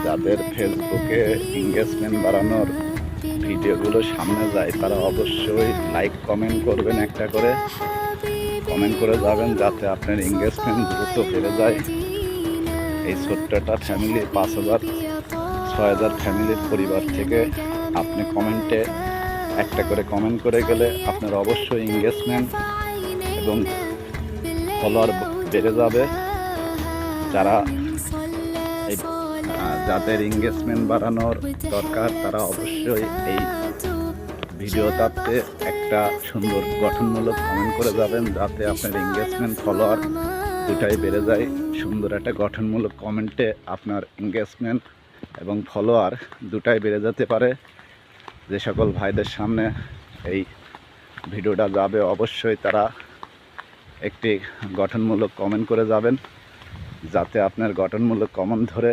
যাদের ফেসবুকে এঙ্গেজমেন্ট বাড়ানোর ভিডিওগুলো সামনে যায় তারা অবশ্যই লাইক কমেন্ট করবেন, একটা করে কমেন্ট করে যাবেন যাতে আপনার এঙ্গেজমেন্ট দ্রুত বেড়ে যায়। এই ছোট্ট একটা ফ্যামিলি 5,000 6,000 ফ্যামিলির পরিবার থেকে আপনি কমেন্টে একটা করে কমেন্ট করে গেলে আপনার অবশ্যই এঙ্গেজমেন্ট এবং ফলোয়ার বেড়ে যাবে। যারা এই যাদের এঙ্গেজমেন্ট বাড়ানোর দরকার তারা অবশ্যই এই ভিডিওটাতে একটা সুন্দর গঠনমূলক কমেন্ট করে যাবেন যাতে আপনার এঙ্গেজমেন্ট ফলোয়ার দুটাই বেড়ে যায়। সুন্দর একটা গঠনমূলক কমেন্টে আপনার এঙ্গেজমেন্ট এবং ফলোয়ার দুটাই বেড়ে যেতে পারে। যে সকল ভাইদের সামনে এই ভিডিওটা যাবে অবশ্যই তারা একটি গঠনমূলক কমেন্ট করে যাবেন যাতে আপনার গঠনমূলক কমেন্ট ধরে